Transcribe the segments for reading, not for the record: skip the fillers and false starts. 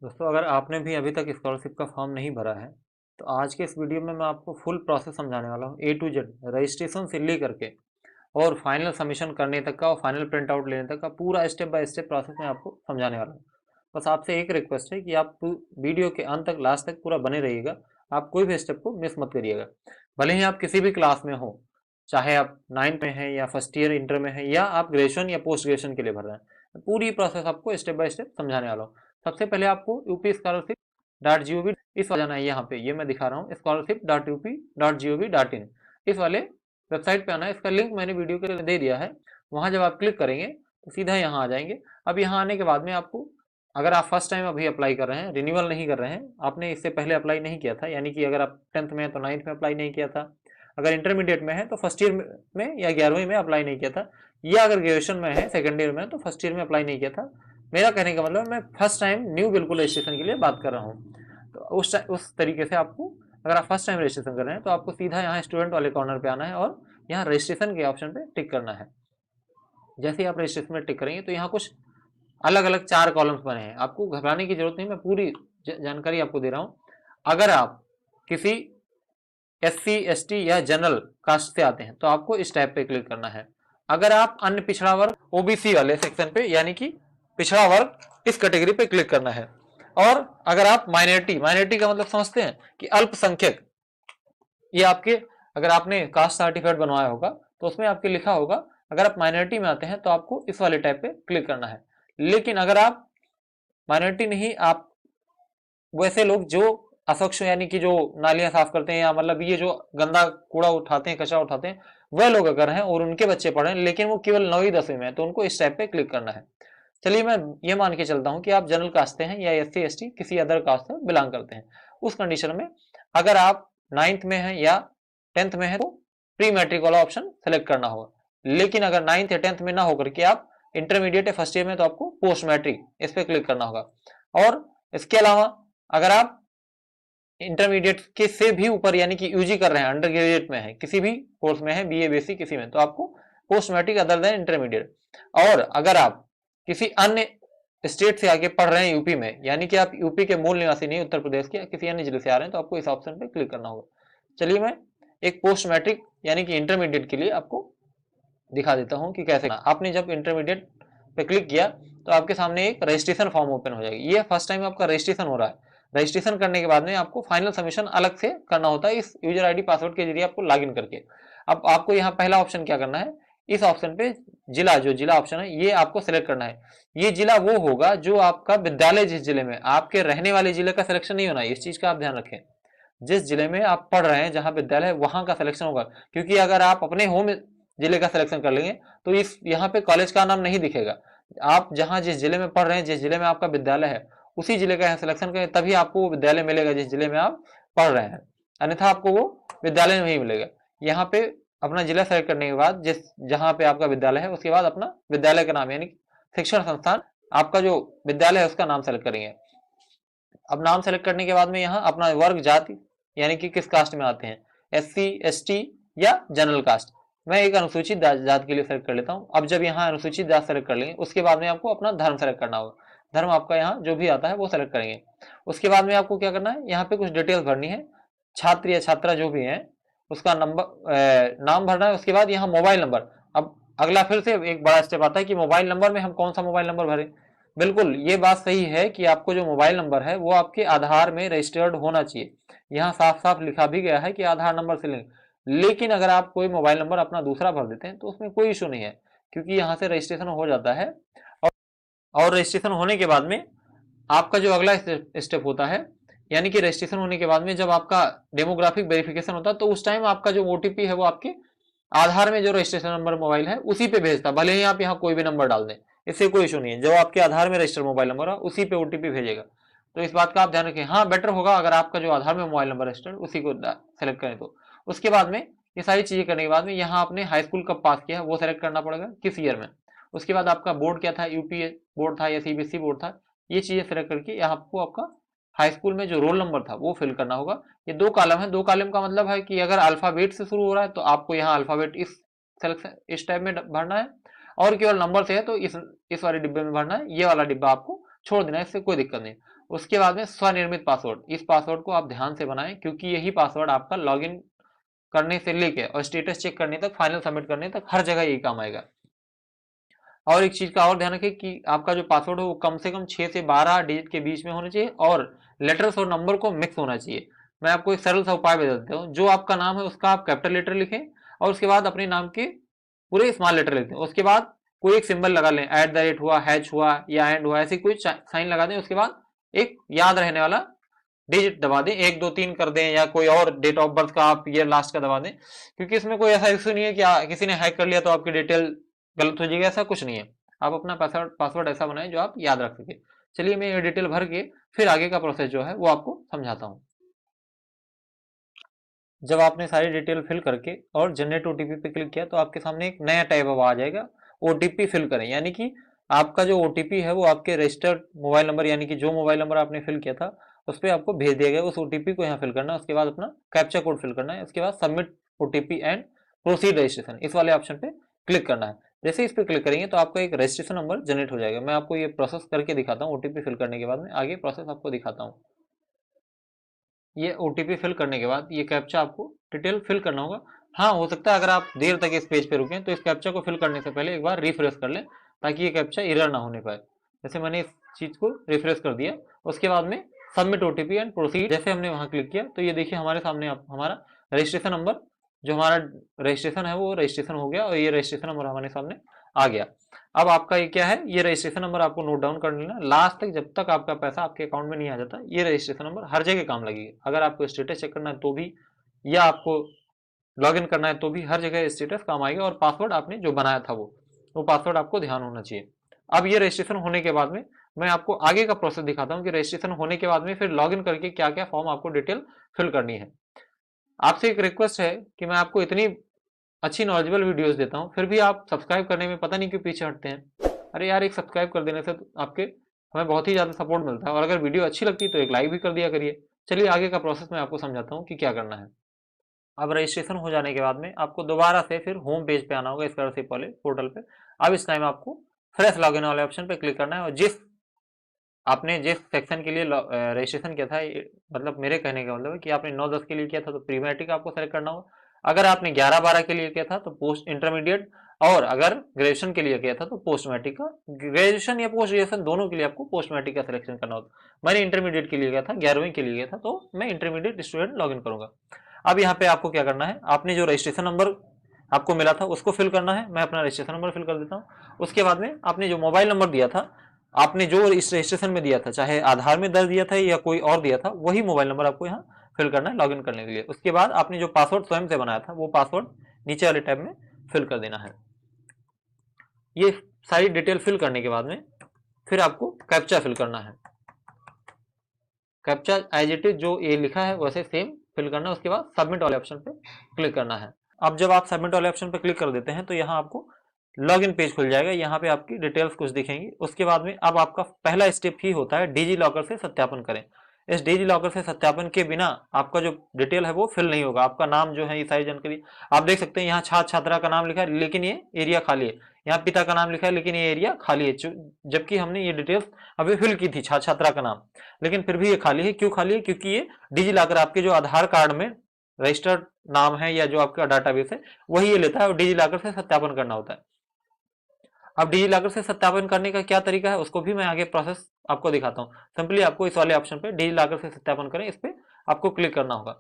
दोस्तों, अगर आपने भी अभी तक स्कॉलरशिप का फॉर्म नहीं भरा है तो आज के इस वीडियो में मैं आपको फुल प्रोसेस समझाने वाला हूँ, ए टू जेड, रजिस्ट्रेशन से लेकर के और फाइनल सबमिशन करने तक का और फाइनल प्रिंट आउट लेने तक का पूरा स्टेप बाय स्टेप प्रोसेस मैं आपको समझाने वाला हूँ। बस आपसे एक रिक्वेस्ट है कि आप वीडियो के अंत तक, लास्ट तक पूरा बने रहिएगा। आप कोई भी स्टेप को मिस मत करिएगा। भले ही आप किसी भी क्लास में हो, चाहे आप 9th में हैं या फर्स्ट ईयर इंटर में हैं या आप ग्रेजुएशन या पोस्ट ग्रेजुएशन के लिए भर रहे हैं, पूरी प्रोसेस आपको स्टेप बाय स्टेप समझाने वाला हूँ। सबसे पहले आपको UP scholarship dot G O V इस जाना है। यहाँ पे ये मैं दिखा रहा हूँ, scholarship dot UP dot G O V dot in, इस वाले वेबसाइट पे आना है। इसका लिंक मैंने वीडियो के लिए दे दिया है। वहाँ जब आप क्लिक करेंगे तो सीधा यहाँ आ जाएंगे। अब यहाँ आने के बाद में आपको, अगर आप फर्स्ट टाइम अभी अप्लाई कर रहे हैं, रिन्यूअल नहीं कर रहे हैं, आपने इससे पहले अप्लाई नहीं किया था, यानी कि अगर आप 10th में हैं तो 9th में अप्लाई नहीं किया था, अगर इंटरमीडिएट में है तो फर्स्ट ईयर में या 11वीं में अप्लाई नहीं किया था, या अगर ग्रेजुएशन में है सेकेंड ईयर में तो फर्स्ट ईयर में अप्लाई नहीं किया था, मेरा कहने का मतलब मैं फर्स्ट टाइम न्यू बिल्कुल रजिस्ट्रेशन के लिए बात कर रहा हूँ। तो उस तरीके से आपको, अगर आप फर्स्ट टाइम रजिस्ट्रेशन कर रहे हैं तो आपको सीधा यहाँ स्टूडेंट वाले कॉर्नर पे आना है और यहाँ रजिस्ट्रेशन के ऑप्शन पे टिक करना है। जैसे ही आप रजिस्ट्रेशन में टिक करेंगे तो यहाँ कुछ अलग अलग 4 कॉलम्स बने हैं। आपको घबराने की जरूरत नहीं, मैं पूरी जानकारी आपको दे रहा हूँ। अगर आप किसी SC ST या जनरल कास्ट से आते हैं तो आपको इस टैब पे क्लिक करना है। अगर आप अन्य पिछड़ा वर्ग OBC वाले सेक्शन पे, यानी कि पिछड़ा वर्ग, इस कैटेगरी पे क्लिक करना है। और अगर आप माइनॉरिटी का मतलब समझते हैं कि अल्पसंख्यक, ये आपके, अगर आपने कास्ट सर्टिफिकेट बनवाया होगा तो उसमें आपके लिखा होगा, अगर आप माइनॉरिटी में आते हैं तो आपको इस वाले टैब पे क्लिक करना है। लेकिन अगर आप माइनॉरिटी नहीं, आप वैसे लोग जो अस्वच्छ, यानी कि जो नालियां साफ करते हैं या मतलब ये जो गंदा कूड़ा उठाते हैं, कचरा उठाते हैं, वह लोग अगर हैं और उनके बच्चे पढ़ रहे हैं लेकिन वो केवल 9वीं 10वीं में है तो उनको इस टैब पे क्लिक करना है। चलिए मैं ये मान के चलता हूं कि आप जनरल कास्ट से हैं या SC ST किसी अदर कास्ट से बिलोंग करते हैं। उस कंडीशन में अगर आप 9th में हैं या 10th में है तो प्री मैट्रिक वाला ऑप्शन सेलेक्ट करना होगा। लेकिन अगर 9th या 10th में ना होकर के आप इंटरमीडिएट या फर्स्ट ईयर में तो आपको पोस्ट मैट्रिक इस पे क्लिक करना होगा। और इसके अलावा अगर आप इंटरमीडिएट के से भी ऊपर, यानी कि यूजी कर रहे हैं, अंडर ग्रेजुएट में है, किसी भी कोर्स में है, BA BSc किसी में, तो आपको post matric other than intermediate. और अगर आप किसी अन्य स्टेट से आके पढ़ रहे हैं यूपी में, यानी कि आप यूपी के मूल निवासी नहीं, उत्तर प्रदेश के किसी अन्य जिले से आ रहे हैं, तो आपको इस ऑप्शन पे क्लिक करना होगा। चलिए मैं एक पोस्ट मैट्रिक यानी कि इंटरमीडिएट के लिए आपको दिखा देता हूं कि कैसे। आपने जब इंटरमीडिएट पे क्लिक किया तो आपके सामने एक रजिस्ट्रेशन फॉर्म ओपन हो जाएगी। ये फर्स्ट टाइम आपका रजिस्ट्रेशन हो रहा है। रजिस्ट्रेशन करने के बाद में आपको फाइनल सबमिशन अलग से करना होता है इस यूजर आईडी पासवर्ड के जरिए आपको लॉगिन करके। अब आपको यहाँ पहला ऑप्शन क्या करना है, इस ऑप्शन पे जिला, जो जिला ऑप्शन है ये आपको सिलेक्ट करना है। ये जिला वो होगा जो आपका विद्यालय जिस जिले में, आपके रहने वाले जिले का सिलेक्शन नहीं होना है, इस चीज का आप ध्यान रखें। जिस जिले में आप पढ़ रहे हैं, जहां विद्यालय है, वहां का सिलेक्शन होगा। क्योंकि अगर आप अपने होम जिले का सिलेक्शन कर लेंगे तो इस यहाँ पे कॉलेज का नाम नहीं दिखेगा। आप जहां जिस जिले में पढ़ रहे हैं, जिस जिले में आपका विद्यालय है, उसी जिले का यहाँ सिलेक्शन करें, तभी आपको वो विद्यालय मिलेगा जिस जिले में आप पढ़ रहे हैं, अन्यथा आपको वो विद्यालय नहीं मिलेगा। यहाँ पे अपना जिला सेलेक्ट करने के बाद, जिस जहां पे आपका विद्यालय है, उसके बाद अपना विद्यालय का नाम, यानी शिक्षण संस्थान, आपका जो विद्यालय है उसका नाम सेलेक्ट करेंगे। अब नाम सेलेक्ट करने के बाद में यहाँ अपना वर्ग, जाति, यानी कि किस कास्ट में आते हैं, SC ST या जनरल कास्ट। मैं एक अनुसूचित जाति के लिए सेलेक्ट कर लेता हूँ। अब जब यहाँ अनुसूचित जाति सेलेक्ट कर लेंगे, उसके बाद में आपको अपना धर्म सेलेक्ट करना होगा। धर्म आपका यहाँ जो भी आता है वो सेलेक्ट करेंगे। उसके बाद में आपको क्या करना है, यहाँ पे कुछ डिटेल्स भरनी है। छात्र या छात्रा जो भी है उसका नंबर, नाम भरना है। उसके बाद यहाँ मोबाइल नंबर। अब अगला फिर से एक बड़ा स्टेप आता है कि मोबाइल नंबर में हम कौन सा मोबाइल नंबर भरें। बिल्कुल ये बात सही है कि आपको जो मोबाइल नंबर है वो आपके आधार में रजिस्टर्ड होना चाहिए। यहाँ साफ साफ लिखा भी गया है कि आधार नंबर से लिंक। लेकिन अगर आप कोई मोबाइल नंबर अपना दूसरा भर देते हैं तो उसमें कोई इशू नहीं है, क्योंकि यहाँ से रजिस्ट्रेशन हो जाता है। और रजिस्ट्रेशन होने के बाद में आपका जो अगला स्टेप होता है, यानी कि रजिस्ट्रेशन होने के बाद में जब आपका डेमोग्राफिक वेरिफिकेशन होता है तो उस टाइम आपका जो OTP है वो आपके आधार में जो रजिस्ट्रेशन नंबर मोबाइल है उसी पे भेजता है। भले ही आप यहाँ कोई भी नंबर डाल दें, इससे कोई इशू नहीं है। जो आपके आधार में रजिस्टर्ड मोबाइल नंबर है उसी पे OTP भेजेगा। तो इस बात का आप ध्यान रखें। हाँ, बेटर होगा अगर आपका जो आधार में मोबाइल नंबर रजिस्टर्ड उसी को सेलेक्ट करें। तो उसके बाद में ये सारी चीजें करने के बाद में यहाँ आपने हाई स्कूल कब पास किया है वो सेलेक्ट करना पड़ेगा, किस ईयर में। उसके बाद आपका बोर्ड क्या था, UP बोर्ड था या CBSE बोर्ड था, ये चीजें सेलेक्ट करके यहाँ आपको आपका हाई स्कूल में जो रोल नंबर था वो फिल करना होगा। ये 2 कॉलम है। 2 कॉलम का मतलब है कि अगर अल्फाबेट से शुरू हो रहा है तो आपको यहाँ अल्फाबेट इस टाइप में भरना है, और केवल नंबर से है तो इस वाले डिब्बे में भरना है। ये वाला डिब्बा आपको छोड़ देना, इससे कोई दिक्कत नहीं। उसके बाद में स्वनिर्मित पासवर्ड, इस पासवर्ड को आप ध्यान से बनाएं क्योंकि यही पासवर्ड आपका लॉगिन करने से लेके और स्टेटस चेक करने तक, फाइनल सबमिट करने तक हर जगह यही काम आएगा। और एक चीज का और ध्यान रखें कि आपका जो पासवर्ड है वो कम से कम 6 से 12 डिजिट के बीच में होना चाहिए और लेटर्स और नंबर को मिक्स होना चाहिए। मैं आपको एक सरल सा उपाय बता देता हूँ। जो आपका नाम है उसका आप कैपिटल लेटर लिखें और उसके बाद अपने नाम के पूरे स्मॉल लेटर लिखें। उसके बाद कोई एक सिंबल लगा लें, @ हुआ, हैच हुआ या एंड हुआ, ऐसे कोई साइन लगा दें। उसके बाद एक याद रहने वाला डिजिट दबा दें, 1 2 3 कर दें या कोई और डेट ऑफ बर्थ का आप ईयर लास्ट का दबा दें, क्योंकि इसमें कोई ऐसा इश्यू नहीं है कि किसी ने हैक कर लिया तो आपकी डिटेल गलत हो जाएगी, ऐसा कुछ नहीं है। आप अपना पासवर्ड ऐसा बनाएं जो आप याद रख सके। चलिए मैं ये डिटेल भर के फिर आगे का प्रोसेस जो है वो आपको समझाता हूँ। जब आपने सारी डिटेल फिल करके और जनरेट ओटीपी पे क्लिक किया तो आपके सामने एक नया टैब आ जाएगा, ओटीपी फिल करें, यानी कि आपका जो ओटीपी है वो आपके रजिस्टर्ड मोबाइल नंबर, यानी कि जो मोबाइल नंबर आपने फिल किया था उस पर आपको भेज दिया गया, उस ओटीपी को यहाँ फिल करना है। उसके बाद अपना कैप्चा कोड फिल करना है। उसके बाद submit OTP and proceed registration, इस वाले ऑप्शन पे क्लिक करना है। जैसे इस पर क्लिक करेंगे तो आपका एक रजिस्ट्रेशन नंबर जनरेट हो जाएगा। मैं आपको ये प्रोसेस करके दिखाता हूँ। ओटीपी फिल करने के बाद में आगे प्रोसेस आपको दिखाता हूँ। ये ओटीपी फिल करने के बाद ये कैप्चा आपको डिटेल फिल करना होगा। हाँ, हो सकता है अगर आप देर तक इस पेज पे रुकें तो इस कैप्चा को फिल करने से पहले एक बार रिफ्रेश कर लें ताकि ये कैप्चा एरर ना होने पाए। जैसे मैंने इस चीज को रिफ्रेश कर दिया, उसके बाद में सबमिट ओटीपी एंड प्रोसीड जैसे हमने वहां क्लिक किया तो ये देखिए हमारे सामने हमारा रजिस्ट्रेशन नंबर, जो हमारा रजिस्ट्रेशन है वो रजिस्ट्रेशन हो गया और ये रजिस्ट्रेशन नंबर हमारे सामने आ गया। अब आपका ये क्या है, ये रजिस्ट्रेशन नंबर आपको नोट डाउन कर लेना। लास्ट तक जब तक आपका पैसा आपके अकाउंट में नहीं आ जाता ये रजिस्ट्रेशन नंबर हर जगह काम लगेगी। अगर आपको स्टेटस चेक करना है तो भी, या आपको लॉगिन करना है तो भी हर जगह स्टेटस काम आएगा। और पासवर्ड आपने जो बनाया था वो पासवर्ड आपको ध्यान होना चाहिए। अब ये रजिस्ट्रेशन होने के बाद में मैं आपको आगे का प्रोसेस दिखाता हूँ कि रजिस्ट्रेशन होने के बाद में फिर लॉगिन करके क्या क्या फॉर्म आपको डिटेल फिल करनी है। आपसे एक रिक्वेस्ट है कि मैं आपको इतनी अच्छी नॉलेजेबल वीडियोस देता हूँ फिर भी आप सब्सक्राइब करने में पता नहीं क्यों पीछे हटते हैं। अरे यार, एक सब्सक्राइब कर देने से तो आपके हमें बहुत ही ज़्यादा सपोर्ट मिलता है और अगर वीडियो अच्छी लगती है तो एक लाइक भी कर दिया करिए। चलिए आगे का प्रोसेस मैं आपको समझाता हूँ कि क्या करना है। अब रजिस्ट्रेशन हो जाने के बाद में आपको दोबारा से फिर होम पेज पे आना होगा, स्कॉलरशिप वाले पोर्टल पे। अब इस टाइम आपको फ्रेश लॉगिन वाले ऑप्शन पे क्लिक करना है और आपने जिस सेक्शन के लिए रजिस्ट्रेशन किया था, मतलब मेरे कहने का मतलब है कि आपने 9-10 के लिए किया था तो प्री मैट्रिक आपको सेलेक्ट करना होगा। अगर आपने 11-12 के लिए किया था तो पोस्ट इंटरमीडिएट, और अगर ग्रेजुएशन के लिए किया था तो पोस्ट मैट्रिक का, ग्रेजुएशन या पोस्ट ग्रेजुएशन दोनों के लिए आपको पोस्ट मैट्रिक का सिलेक्शन करना होगा। मैंने इंटरमीडिएट के लिए किया था, 11वीं के लिए किया था, तो मैं इंटरमीडिएट स्टूडेंट लॉगिन करूंगा। अब यहाँ पे आपको क्या करना है, आपने जो रजिस्ट्रेशन नंबर आपको मिला था उसको फिल करना है। मैं अपना रजिस्ट्रेशन नंबर फिल कर देता हूँ। उसके बाद में आपने जो मोबाइल नंबर दिया था, आपने जो इस रजिस्ट्रेशन में दिया था, चाहे आधार में दर्ज दिया था या कोई और दिया था, वही मोबाइल नंबर आपको यहाँ फिल करना है लॉगिन करने के लिए। उसके बाद आपने जो पासवर्ड स्वयं से बनाया था वो पासवर्ड नीचे वाले टैब में फिल कर देना है। ये सारी डिटेल फिल करने के बाद में फिर आपको कैप्चा फिल करना है। कैप्चा एज इट इज जो ये लिखा है वैसे सेम फिल करना है। उसके बाद सबमिट वाले ऑप्शन पे क्लिक करना है। अब जब आप सबमिट वाले ऑप्शन पे क्लिक कर देते हैं तो यहाँ आपको लॉगिन पेज खुल जाएगा। यहाँ पे आपकी डिटेल्स कुछ दिखेंगी। उसके बाद में अब आपका पहला स्टेप ही होता है डिजी लॉकर से सत्यापन करें। इस डिजी लॉकर से सत्यापन के बिना आपका जो डिटेल है वो फिल नहीं होगा। आपका नाम जो है, ये सारी जानकारी आप देख सकते हैं। यहाँ छात्र छात्रा का नाम लिखा है लेकिन ये एरिया खाली है। यहाँ पिता का नाम लिखा है लेकिन ये एरिया खाली है, जबकि हमने ये डिटेल्स अभी फिल की थी छात्र छात्रा का नाम, लेकिन फिर भी ये खाली है। क्यों खाली है? क्योंकि ये डिजी लॉकर आपके जो आधार कार्ड में रजिस्टर्ड नाम है या जो आपका डाटाबेस है वही ये लेता है और डिजी लॉकर से सत्यापन करना होता है। अब डिजी लॉकर से सत्यापन करने का क्या तरीका है उसको भी मैं आगे प्रोसेस आपको दिखाता हूँ। सिंपली आपको इस वाले ऑप्शन पे डिजी लॉकर से सत्यापन करें, इस पे आपको क्लिक करना होगा।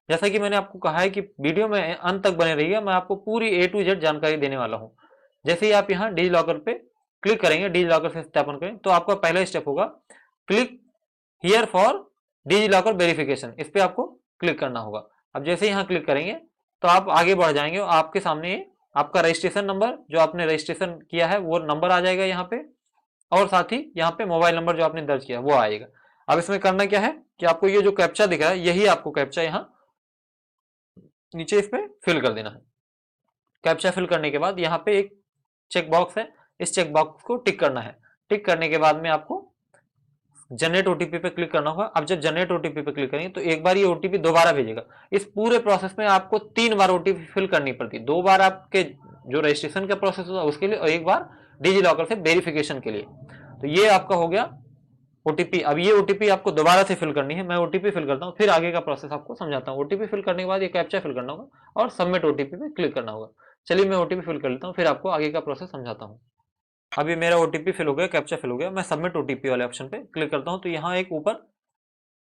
जैसा कि मैंने आपको कहा है कि वीडियो में अंत तक बने रहिए, मैं आपको पूरी A to Z जानकारी देने वाला हूँ। जैसे ही आप यहाँ डिजी लॉकर पे क्लिक करेंगे, डिजी लॉकर से सत्यापन करें, तो आपका पहला स्टेप होगा click here for DigiLocker verification. इस पे आपको क्लिक करना होगा। अब जैसे ही यहाँ क्लिक करेंगे तो आप आगे बढ़ जाएंगे और आपके सामने आपका रजिस्ट्रेशन नंबर जो आपने रजिस्ट्रेशन किया है वो नंबर आ जाएगा यहाँ पे, और साथ ही यहाँ पे मोबाइल नंबर जो आपने दर्ज किया वो आएगा। अब इसमें करना क्या है कि आपको ये जो कैप्चा दिख रहा है यही आपको कैप्चा यहाँ नीचे इस पे फिल कर देना है। कैप्चा फिल करने के बाद यहाँ पे एक चेक बॉक्स है, इस चेक बॉक्स को टिक करना है। टिक करने के बाद में आपको जनरेट ओटीपी पे क्लिक करना होगा। अब जब जनरेट ओटीपी पे क्लिक करेंगे तो एक बार ये ओटीपी दोबारा भेजेगा। इस पूरे प्रोसेस में आपको 3 बार ओटीपी फिल करनी पड़ती है। 2 बार आपके जो रजिस्ट्रेशन का प्रोसेस होता है उसके लिए और 1 बार डिजी लॉकर से वेरिफिकेशन के लिए। तो ये आपका हो गया ओटीपी, अब ये ओटीपी आपको दोबारा से फिल करनी है। मैं ओटीपी फिल करता हूँ, फिर आगे का प्रोसेस आपको समझाता हूँ। ओटीपी फिल करने के बाद ये कैप्चा फिल करना होगा और सबमिट ओटीपी पे क्लिक करना होगा। चलिए मैं ओटीपी फिल कर लेता हूँ, फिर आपको आगे का प्रोसेस समझाता हूँ। अब ये मेरा ओटीपी फिल हो गया, कैप्चा फिल हो गया। मैं सबमिट ओटीपी वाले ऑप्शन पे क्लिक करता हूँ, तो यहाँ एक ऊपर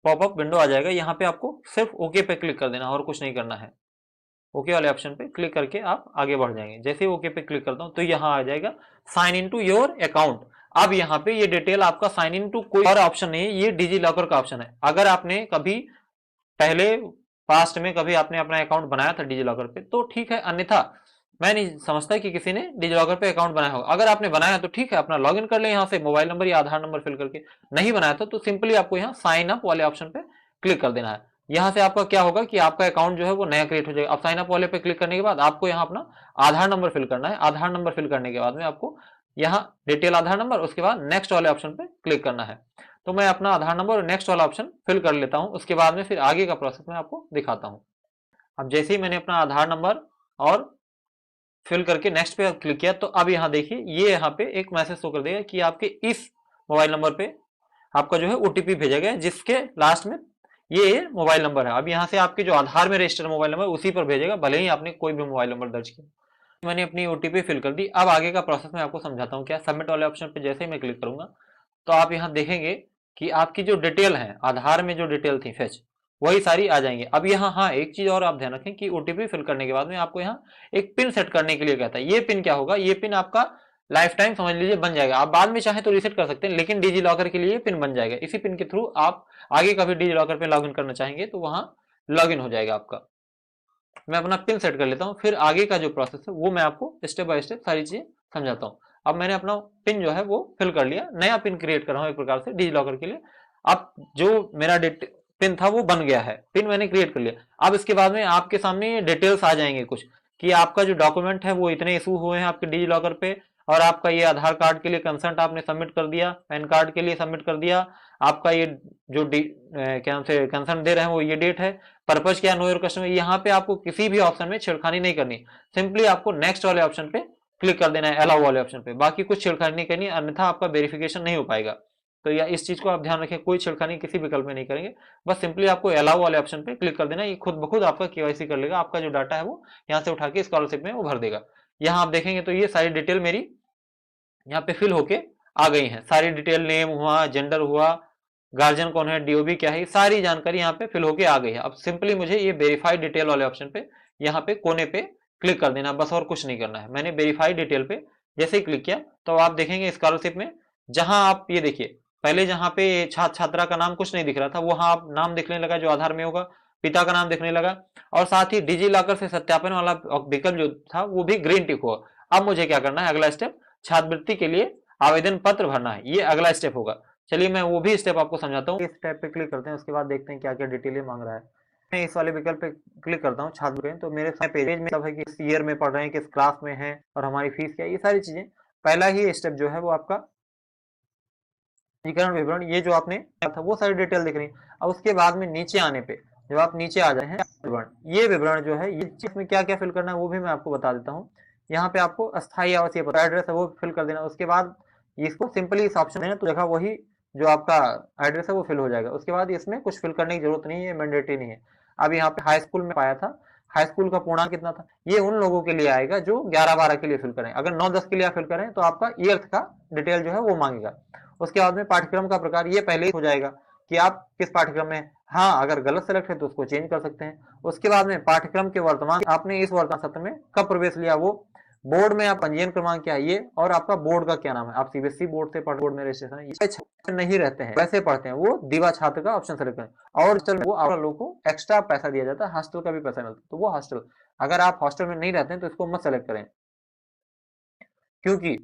पॉपअप विंडो आ जाएगा। यहाँ पे आपको सिर्फ ओके पे क्लिक कर देना और कुछ नहीं करना है। ओके वाले ऑप्शन पे क्लिक करके आप आगे बढ़ जाएंगे। जैसे ही ओके पे क्लिक करता हूँ तो यहाँ आ जाएगा sign in to your account. अब यहाँ पे ये डिटेल आपका साइन इन टू कोई और ऑप्शन नहीं है, ये डिजी लॉकर का ऑप्शन है। अगर आपने कभी पहले पास्ट में कभी आपने अपना अकाउंट बनाया था डिजी लॉकर पे तो ठीक है, अन्यथा मैं नहीं समझता कि किसी ने डिजी लॉकर पे अकाउंट बनाया होगा। अगर आपने बनाया तो ठीक है, अपना लॉगिन कर ले यहाँ से मोबाइल नंबर या आधार नंबर फिल करके। नहीं बनाया था तो सिंपली आपको यहाँ साइन अप वाले ऑप्शन पे क्लिक कर देना है। यहाँ से आपका क्या होगा कि आपका अकाउंट जो है वो नया क्रिएट हो जाएगा। अब साइन अप वाले पे क्लिक करने के बाद आपको यहाँ अपना आधार नंबर फिल करना है। आधार नंबर फिल करने के बाद में आपको यहाँ डिटेल आधार नंबर, उसके बाद नेक्स्ट वाले ऑप्शन पे क्लिक करना है। तो मैं अपना आधार नंबर और नेक्स्ट वाला ऑप्शन फिल कर लेता हूँ, उसके बाद में फिर आगे का प्रोसेस मैं आपको दिखाता हूँ। अब जैसे ही मैंने अपना आधार नंबर और फिल करके नेक्स्ट पे क्लिक किया तो अब यहाँ देखिए ये यहाँ पे एक मैसेज शो कर देगा कि आपके इस मोबाइल नंबर पे आपका जो है ओटीपी भेजा गया, जिसके लास्ट में ये मोबाइल नंबर है। अब यहाँ से आपके जो आधार में रजिस्टर्ड मोबाइल नंबर उसी पर भेजेगा, भले ही आपने कोई भी मोबाइल नंबर दर्ज किया। मैंने अपनी ओटीपी फिल कर दी। अब आगे का प्रोसेस मैं आपको समझाता हूँ। क्या सबमिट वाले ऑप्शन पे जैसे ही मैं क्लिक करूंगा तो आप यहाँ देखेंगे कि आपकी जो डिटेल है आधार में जो डिटेल थी फेच, वही सारी आ जाएंगी। अब यहाँ हाँ एक चीज और आप ध्यान रखें कि ओटीपी फिल करने के बाद में आपको यहाँ एक पिन सेट करने के लिए कहता है। ये पिन क्या होगा, ये पिन आपका लाइफ टाइम समझ लीजिए बन जाएगा। आप बाद में चाहे तो रीसेट कर सकते हैं, लेकिन डिजी लॉकर के लिए पिन बन जाएगा। इसी पिन के थ्रू आप आगे कभी डिजी लॉकर पे लॉगिन करना चाहेंगे तो वहां लॉगिन हो जाएगा आपका। मैं अपना पिन सेट कर लेता हूँ, फिर आगे का जो प्रोसेस है वो मैं आपको स्टेप बाय स्टेप सारी चीजें समझाता हूँ। अब मैंने अपना पिन जो है वो फिल कर लिया, नया पिन क्रिएट कर रहा हूँ एक प्रकार से डिजी लॉकर के लिए। अब जो मेरा पिन था वो बन गया है, पिन मैंने क्रिएट कर लिया। अब इसके बाद में आपके सामने डिटेल्स आ जाएंगे कुछ, कि आपका जो डॉक्यूमेंट है वो इतने इशू हुए हैं आपके डिजी लॉकर पे, और आपका ये आधार कार्ड के लिए कंसेंट आपने सबमिट कर दिया, पैन कार्ड के लिए सबमिट कर दिया, आपका ये जो क्या नाम से कंसेंट दे रहे हैं वो ये डेट है, पर्पज क्या, नो योर कस्टमर। यहाँ पे आपको किसी भी ऑप्शन में छेड़खानी नहीं करनी, सिंपली आपको नेक्स्ट वाले ऑप्शन पे क्लिक कर देना है, अलाउ वाले ऑप्शन पे। बाकी कुछ छेड़खानी नहीं करनी, अन्यथा आपका वेरिफिकेशन नहीं हो पाएगा। तो या इस चीज को आप ध्यान रखें, कोई छेड़खानी किसी विकल्प में नहीं करेंगे, बस सिंपली आपको अलाउ वाले ऑप्शन पे क्लिक कर देना। ये खुद ब खुद आपका केवाईसी कर लेगा, आपका जो डाटा है वो यहाँ से उठा के स्कॉलरशिप में वो भर देगा। यहाँ आप देखेंगे तो ये सारी डिटेल मेरी यहाँ पे फिल होके आ गई है। सारी डिटेल, नेम हुआ, जेंडर हुआ, गार्जियन कौन है, डीओबी क्या है, सारी जानकारी यहाँ पे फिल होके आ गई है। अब सिंपली मुझे ये वेरीफाई डिटेल वाले ऑप्शन पे यहाँ पे कोने पे क्लिक कर देना, बस और कुछ नहीं करना है। मैंने वेरीफाई डिटेल पे जैसे ही क्लिक किया तो आप देखेंगे स्कॉलरशिप में, जहां आप ये देखिए पहले जहां पे छात्र छात्रा का नाम कुछ नहीं दिख रहा था, वहां आप नाम दिखने लगा जो आधार में होगा, पिता का नाम दिखने लगा, और साथ ही डिजी लॉकर से सत्यापन वाला विकल्प जो था वो भी ग्रीन टिक हुआ। अब मुझे क्या करना है, अगला स्टेप छात्रवृत्ति के लिए आवेदन पत्र भरना है, ये अगला स्टेप होगा। चलिए मैं वो भी स्टेप आपको समझाता हूँ। इस स्टेप पे क्लिक करते हैं, उसके बाद देखते हैं क्या क्या डिटेल मांग रहा है। मैं इस वाले विकल्प पे क्लिक करता हूँ छात्र तो मेरे पेज में सब है कि किस ईयर में पढ़ रहे हैं, किस क्लास में है, और हमारी फीस क्या है, ये सारी चीजें। पहला ही स्टेप जो है वो आपका पंजीकरण विवरण, ये जो आपने था वो सारी डिटेल दिख रही है। अब उसके बाद में नीचे आने पे जब आप नीचे आ जाए हैं विवरण, ये विवरण जो है ये इसमें क्या क्या फिल करना है वो भी मैं आपको बता देता हूँ। यहाँ पे आपको अस्थायी आवासीय पता एड्रेस है वो फिल कर देना। उसके बाद इसको सिंपली इस ऑप्शन देना तो देखा वही जो आपका एड्रेस है वो फिल हो जाएगा। उसके बाद इसमें कुछ फिल करने की जरूरत नहीं है, मैंडेटरी नहीं है। अब यहाँ पे हाई स्कूल में पाया था, हाई स्कूल का पूर्णांक कितना था, ये उन लोगों के लिए आएगा जो 11-12 के लिए फिल करें। अगर 9-10 के लिए फिल करें तो आपका ईयर्थ का डिटेल जो है वो मांगेगा। उसके बाद में पाठ्यक्रम का प्रकार ये पहले ही हो जाएगा कि आप किस पाठ्यक्रम में, हाँ अगर गलत सेलेक्ट है तो उसको चेंज कर सकते हैं। उसके बाद में पाठ्यक्रम के वर्तमान, आपने इस वर्तमान सत्र में कब प्रवेश लिया, वो बोर्ड में आप पंजीयन क्रमांक क्या है ये, और आपका बोर्ड का क्या नाम है, आप सीबीएसई बोर्ड से बोर्ड में रजिस्ट्रेशन है, ये छात्र नहीं रहते हैं वैसे पढ़ते हैं वो दिवा छात्र का ऑप्शन सेलेक्ट करें। और हॉस्टल में वो आप लोगों को एक्स्ट्रा पैसा दिया जाता है, हॉस्टल का भी पैसा मिलता है, तो वो हॉस्टल, अगर आप हॉस्टल में नहीं रहते हैं तो इसको मत सेलेक्ट करें, क्योंकि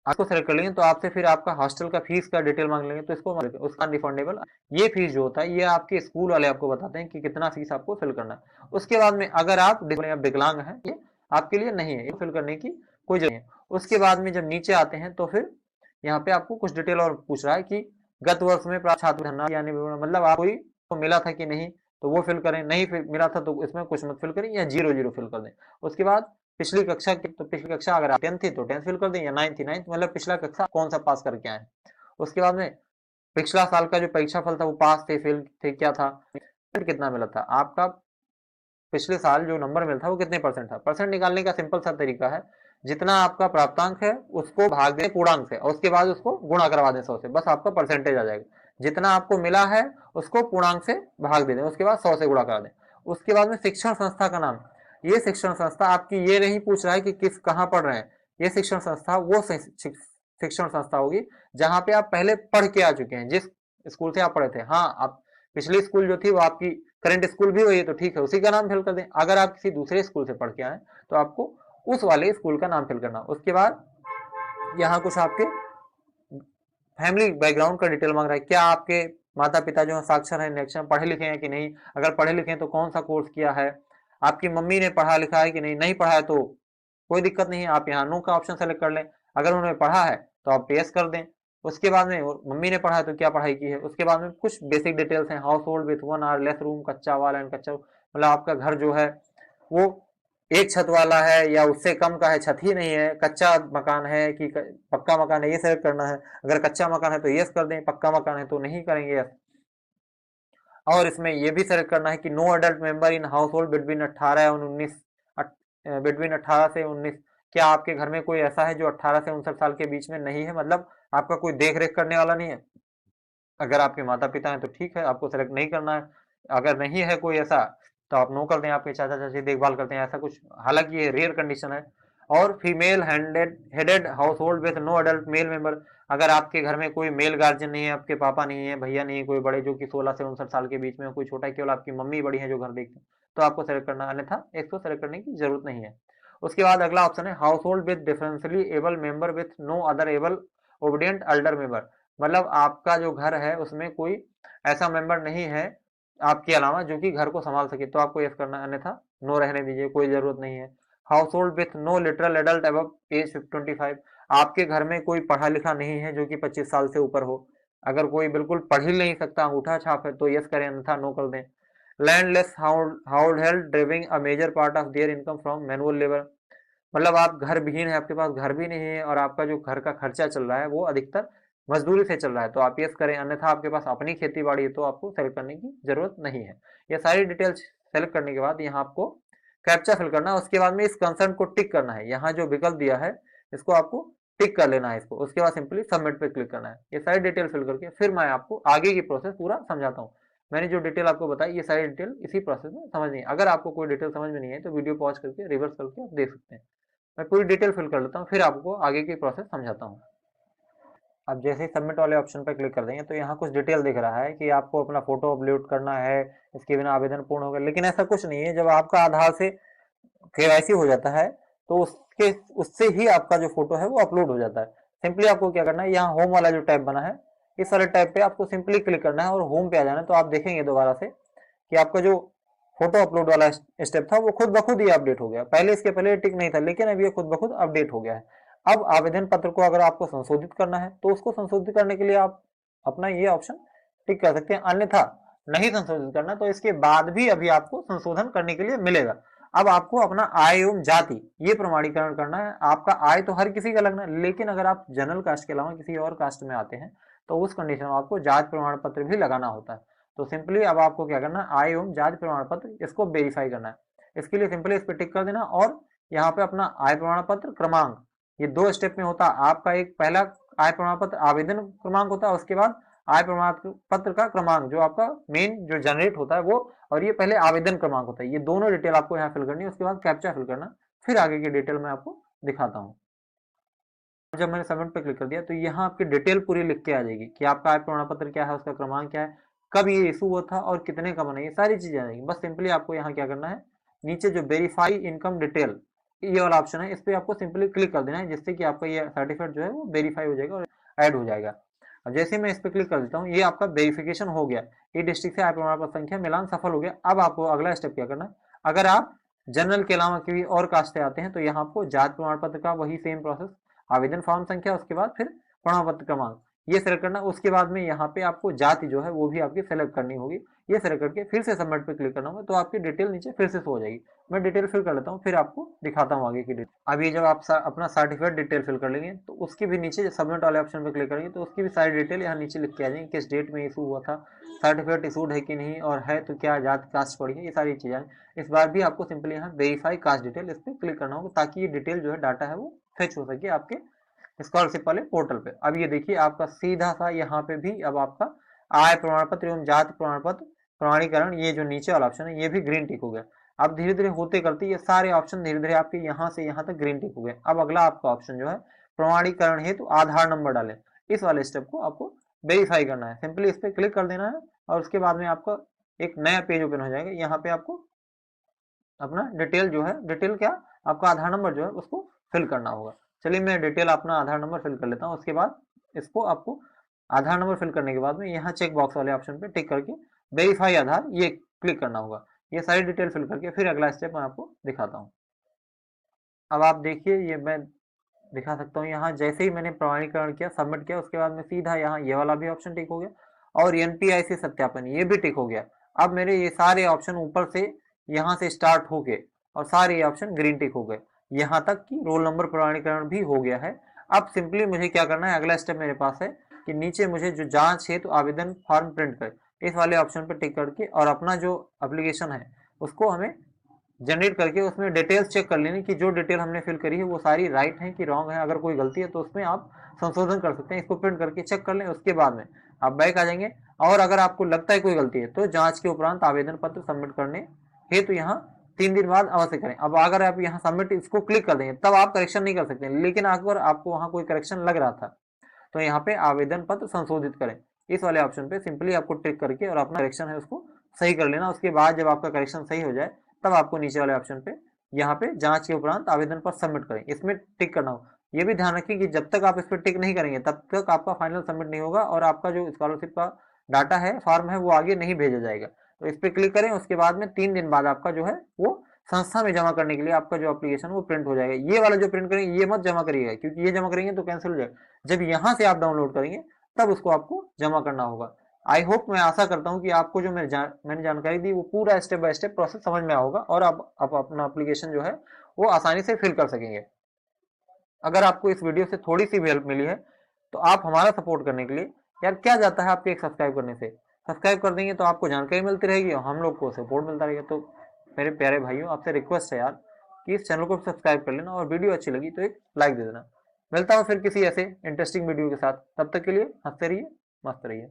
आपको सेलेक्ट कर लेंगे तो आपसे फिर आपका हॉस्टल का फीस का डिटेल मांग लेंगे, तो इसको उसका रिफंडेबल, ये फीस जो होता है ये आपके स्कूल वाले आपको बताते हैं कि कितना फीस आपको फिल करना है। उसके बाद में अगर आप विकलांग हैं, ये आपके लिए नहीं है, ये फिल करने की कोई जरूरत नहीं है। उसके बाद में जब नीचे आते हैं तो फिर यहाँ पे आपको कुछ डिटेल और पूछ रहा है कि गत वर्ष में प्राप्त छात्र धनराशि, यानी मतलब आप कोई तो मिला था कि नहीं, तो वो फिल करें, नहीं मिला था तो इसमें कुछ मत फिल करें या 0-0 फिल कर दें। उसके बाद पिछली कक्षा की, तो पिछली कक्षा अगर आप 10th थी तो 10th फिल कर दें, या 9th थी 9th, मतलब पिछला कक्षा कौन सा पास करके आए। उसके बाद में पिछला साल का जो परीक्षा फल था वो पास थे, फेल थे, क्या था, कितना मिला था आपका, पिछले साल जो नंबर मिला था वो कितने परसेंट था। परसेंट निकालने का सिंपल सा तरीका है, जितना आपका प्राप्तांक है उसको भाग दें पूर्णांक से और उसके बाद उसको गुणा करवा दें 100 से, बस आपका परसेंटेज आ जाएगा। जितना आपको मिला है उसको पूर्णांक से भाग दे दें, उसके बाद 100 से गुणा करा दें। उसके बाद में शिक्षण संस्था का नाम, ये शिक्षण संस्था आपकी ये नहीं पूछ रहा है कि किस कहाँ पढ़ रहे हैं, ये शिक्षण संस्था वो शिक्षण संस्था होगी जहां पे आप पहले पढ़ के आ चुके हैं, जिस स्कूल से आप पढ़े थे। हाँ, आप पिछली स्कूल जो थी वो आपकी करंट स्कूल भी वही है तो ठीक है, उसी का नाम फिल कर दें। अगर आप किसी दूसरे स्कूल से पढ़ के आए तो आपको उस वाले स्कूल का नाम फिल करना। उसके बाद यहाँ कुछ आपके फैमिली बैकग्राउंड का डिटेल मांग रहा है, क्या आपके माता पिता जो है साक्षर है, निरक्षर, पढ़े लिखे हैं कि नहीं, अगर पढ़े लिखे हैं तो कौन सा कोर्स किया है, आपकी मम्मी ने पढ़ा लिखा है कि नहीं, नहीं पढ़ा है तो कोई दिक्कत नहीं है, आप यहाँ नो का ऑप्शन सेलेक्ट कर लें। अगर उन्होंने पढ़ा है तो आप यस कर दें। उसके बाद में मम्मी ने पढ़ा है तो क्या पढ़ाई की है। उसके बाद में कुछ बेसिक डिटेल्स हैं, हाउस होल्ड विथ 1 और लेस रूम, कच्चा वाला एंड कच्चा, मतलब आपका घर जो है वो एक छत वाला है या उससे कम का है, छत ही नहीं है, कच्चा मकान है कि पक्का मकान है, ये सेलेक्ट करना है। अगर कच्चा मकान है तो यस कर दें, पक्का मकान है तो नहीं करेंगे यस। और इसमें ये भी सेलेक्ट करना है कि no adult member in household between 18 और 19, बिटवीन 18 से 19, क्या आपके घर में कोई ऐसा है जो 18 से 59 साल के बीच में नहीं है, मतलब आपका कोई देख रेख करने वाला नहीं है। अगर आपके माता पिता हैं तो ठीक है, आपको सेलेक्ट नहीं करना है। अगर नहीं है कोई ऐसा तो आप नो कर दें, आपके चाचा चाची देखभाल करते हैं ऐसा कुछ, हालांकि ये रेयर कंडीशन है। और female headed household with no adult male member, अगर आपके घर में कोई मेल गार्जियन नहीं है, आपके पापा नहीं है, भैया नहीं है कोई बड़े जो कि 16 से 59 साल के बीच में, कोई छोटा, केवल आपकी मम्मी बड़ी है जो घर देखते हैं, तो आपको सेलेक्ट करना, अन्यथा इसको सेलेक्ट करने की जरूरत नहीं है। उसके बाद अगला ऑप्शन है household with differentially able member with no other able obedient elder member, मतलब आपका जो घर है उसमें कोई ऐसा मेंबर नहीं है आपके अलावा जो कि घर को संभाल सके, तो आपको यस करना है, अन्यथा नो रहने दीजिए, कोई जरूरत नहीं है। Household with no literate adult above age 25, आपके घर में कोई पढ़ा लिखा नहीं है जो कि 25 साल से ऊपर हो। अगर कोई बिल्कुल पढ़ ही नहीं सकता, अंगूठा छाप है, तो यस करें, अन्यथा नो कर दें। Landless household deriving a major part of their income from manual labour, मतलब आप घर विहीन है, आपके पास घर भी नहीं है और आपका जो घर का खर्चा चल रहा है वो अधिकतर मजदूरी से चल रहा है, तो आप यस करें, अन्यथा आपके पास अपनी खेती बाड़ी है तो आपको सेलेक्ट करने की जरूरत नहीं है। ये सारी डिटेल्स सेलेक्ट करने के बाद यहाँ आपको कैप्चा फिल करना है। उसके बाद में इस कंसर्न को टिक करना है, यहाँ जो विकल्प दिया है इसको आपको टिक कर लेना है इसको। उसके बाद सिंपली सबमिट पे क्लिक करना है। ये सारी डिटेल फिल करके फिर मैं आपको आगे की प्रोसेस पूरा समझाता हूँ। मैंने जो डिटेल आपको बताई ये सारी डिटेल इसी प्रोसेस में समझनी है। अगर आपको कोई डिटेल समझ में नहीं है तो वीडियो पॉज करके रिवर्स करके आप देख सकते हैं। मैं पूरी डिटेल फिल कर लेता हूँ, फिर आपको आगे की प्रोसेस समझाता हूँ। अब जैसे ही सबमिट वाले ऑप्शन पर क्लिक कर देंगे तो यहाँ कुछ डिटेल दिख रहा है कि आपको अपना फोटो अपलोड करना है, इसके बिना आवेदन पूर्ण होगा, लेकिन ऐसा कुछ नहीं है। जब आपका आधार से केवाईसी हो जाता है तो उसके उससे ही आपका जो फोटो है वो अपलोड हो जाता है। सिंपली आपको क्या करना है, यहाँ होम वाला जो टैब बना है इस वाले टैब पे आपको सिंपली क्लिक करना है और होम पे आ जाना है। तो आप देखेंगे दोबारा से कि आपका जो फोटो अपलोड वाला स्टेप था वो खुद ब खुद ही अपडेट हो गया। पहले इसके पहले टिक नहीं था, लेकिन अब ये खुद ब खुद अपडेट हो गया है। अब आवेदन पत्र को अगर आपको संशोधित करना है तो उसको संशोधित करने के लिए आप अपना ये ऑप्शन टिक कर सकते हैं, अन्यथा नहीं संशोधित करना तो इसके बाद भी अभी आपको संशोधन करने के लिए मिलेगा। अब आपको अपना आय एवं जाति ये प्रमाणीकरण करना है। आपका आय तो हर किसी का लगना है, लेकिन अगर आप जनरल कास्ट के अलावा किसी और कास्ट में आते हैं तो उस कंडीशन में आपको जाति प्रमाण पत्र भी लगाना होता है। तो सिंपली अब आपको क्या करना है, आय एवं जाति प्रमाण पत्र इसको वेरीफाई करना है। इसके लिए सिंपली इस पर टिक कर देना और यहाँ पे अपना आय प्रमाण पत्र क्रमांक, ये 2 स्टेप में होता है आपका। एक पहला आय प्रमाण पत्र आवेदन क्रमांक होता है, उसके बाद आय प्रमाण पत्र का क्रमांक जो आपका मेन जो जनरेट होता है वो, और ये पहले आवेदन क्रमांक होता है। ये दोनों डिटेल आपको यहाँ फिल करनी है, उसके बाद कैप्चा फिल करना, फिर आगे की डिटेल मैं आपको दिखाता हूँ। जब मैंने सबमिट पे क्लिक कर दिया तो यहाँ आपकी डिटेल पूरी लिख के आ जाएगी कि आपका आय प्रमाण पत्र क्या है, उसका क्रमांक क्या है, कब ये इशू हुआ था और कितने का बना, ये सारी चीजें आ जाएंगी। बस सिंपली आपको यहाँ क्या करना है, नीचे जो वेरीफाई इनकम डिटेल ये वाला ऑप्शन है इस पर आपको सिंपली क्लिक कर देना है, जिससे कि आपका ये सर्टिफिकेट जो है वो वेरीफाई हो जाएगा और ऐड हो जाएगा। अब जैसे मैं इस पर क्लिक कर देता हूँ ये आपका वेरिफिकेशन हो गया, ये डिस्ट्रिक्ट से आय प्रमाण पत्र संख्या मिलान सफल हो गया। अब आपको अगला स्टेप क्या करना है, अगर आप जनरल के अलावा किसी और कास्ट से आते हैं तो यहाँ आपको जाति प्रमाण पत्र का वही सेम प्रोसेस, आवेदन फॉर्म संख्या, उसके बाद फिर प्रमाण पत्र क्रमांक, ये सेलेक्ट करना। उसके बाद में यहाँ पे आपको जाति जो है वो भी आपकी सेलेक्ट करनी होगी। ये सेलेक्ट करके फिर से सबमिट पे क्लिक करना होगा, तो आपकी डिटेल नीचे फिर से शो हो जाएगी। मैं डिटेल फिल कर लेता हूँ, फिर आपको दिखाता हूँ आगे की डिटेल। अब ये जब आप अपना सर्टिफिकेट डिटेल फिल कर लेंगे तो उसकी भी नीचे सबमिट वाले ऑप्शन पे क्लिक करेंगे तो उसकी भी सारी डिटेल यहाँ नीचे लिख के आ जाएंगे, किस डेट में इशू हुआ था, सर्टिफिकेट इशूड है कि नहीं, और है तो क्या जात कास्ट पड़ी है, ये सारी चीजें। इस बार भी आपको सिंपली यहाँ वेरीफाई कास्ट डिटेल इस पर क्लिक करना होगा, ताकि ये डिटेल जो है डाटा है वो फेच हो सके आपके स्कॉलरशिप वाले पोर्टल पे। अब ये देखिए आपका सीधा सा यहाँ पे भी अब आपका आय प्रमाण पत्र एवं जाति प्रमाण पत्र प्रमाणीकरण, ये जो नीचे वाला ऑप्शन है ये भी ग्रीन टिक हो गया। अब धीरे धीरे होते करते ये सारे ऑप्शन धीरे धीरे आपके यहाँ से यहाँ तक ग्रीन टिक हो गए। अब अगला आपका ऑप्शन जो है प्रमाणीकरण हेतु आधार नंबर डालें, इस वाले स्टेप को आपको वेरीफाई करना है। सिंपली इस पर क्लिक कर देना है और उसके बाद में आपका एक नया पेज ओपन हो जाएगा। यहाँ पे आपको अपना डिटेल जो है, डिटेल क्या, आपका आधार नंबर जो है उसको फिल करना होगा। चलिए मैं डिटेल अपना आधार नंबर फिल कर लेता हूँ। उसके बाद इसको आपको आधार नंबर फिल करने के बाद में यहाँ चेक बॉक्स वाले ऑप्शन पे टिक करके वेरीफाई आधार ये क्लिक करना होगा। ये सारी डिटेल फिल करके फिर अगला स्टेप मैं आपको दिखाता हूँ। अब आप देखिए ये मैं दिखा सकता हूँ, यहाँ जैसे ही मैंने प्रमाणीकरण किया, सबमिट किया, उसके बाद में सीधा यहाँ ये वाला भी ऑप्शन टिक हो गया और एनपीआईसी सत्यापन ये भी टिक हो गया। अब मेरे ये सारे ऑप्शन ऊपर से यहाँ से स्टार्ट हो गए और सारे ऑप्शन ग्रीन टिक हो गए, यहाँ तक कि रोल नंबर प्रमाणीकरण भी हो गया है। अब सिंपली मुझे क्या करना है, अगला स्टेप मेरे पास है कि नीचे मुझे जो जांच हेतु आवेदन फॉर्म प्रिंट कर, इस वाले ऑप्शन पर टिक करके और अपना जो एप्लीकेशन है उसको हमें जनरेट करके उसमें डिटेल्स चेक कर लेनी कि जो डिटेल हमने फिल करी है वो सारी राइट है कि रॉन्ग है। अगर कोई गलती है तो उसमें आप संशोधन कर सकते हैं, इसको प्रिंट करके चेक कर लें। उसके बाद में आप बैक आ जाएंगे और अगर आपको लगता है कोई गलती है तो जांच के उपरांत आवेदन पत्र सबमिट करने हेतु तो यहाँ 3 दिन बाद अवश्य करें। अब अगर आप यहाँ सबमिट इसको क्लिक कर देंगे तब आप करेक्शन नहीं कर सकते, लेकिन अगर आपको वहाँ कोई करेक्शन लग रहा था तो यहाँ पे आवेदन पत्र संशोधित करें, इस वाले ऑप्शन पे सिंपली आपको टिक करके और अपना करेक्शन है उसको सही कर लेना। उसके बाद जब आपका करेक्शन सही हो जाए तब आपको नीचे वाले ऑप्शन पे यहाँ पे जांच के उपरांत आवेदन पर सबमिट करें, इसमें टिक करना हो। ये भी ध्यान रखें कि जब तक आप इस पर टिक नहीं करेंगे तब तक आपका फाइनल सबमिट नहीं होगा और आपका जो स्कॉलरशिप का डाटा है, फॉर्म है, वो आगे नहीं भेजा जाएगा। तो इस पर क्लिक करें, उसके बाद में 3 दिन बाद आपका जो है वो संस्था में जमा करने के लिए आपका जो एप्लीकेशन वो प्रिंट हो जाएगा। ये वाला जो प्रिंट करेंगे ये मत जमा करिएगा, क्योंकि ये जमा करेंगे तो कैंसिल हो जाएगा। जब यहाँ से आप डाउनलोड करेंगे तब उसको आपको जमा करना होगा। आई होप, मैं आशा करता हूँ कि आपको जो मैंने जानकारी दी वो पूरा स्टेप बाय स्टेप प्रोसेस समझ में होगा और आप अपना एप्लीकेशन जो है वो आसानी से फिल कर सकेंगे। अगर आपको इस वीडियो से थोड़ी सी भी हेल्प मिली है तो आप हमारा सपोर्ट करने के लिए, यार क्या जाता है आपके एक सब्सक्राइब करने से, सब्सक्राइब कर देंगे तो आपको जानकारी मिलती रहेगी और हम लोग को सपोर्ट मिलता रहेगा। तो मेरे प्यारे भाइयों, आपसे रिक्वेस्ट है यार कि इस चैनल को सब्सक्राइब कर लेना और वीडियो अच्छी लगी तो एक लाइक दे देना। मिलता हूँ फिर किसी ऐसे इंटरेस्टिंग वीडियो के साथ, तब तक के लिए हंसते रहिए, मस्त रहिए।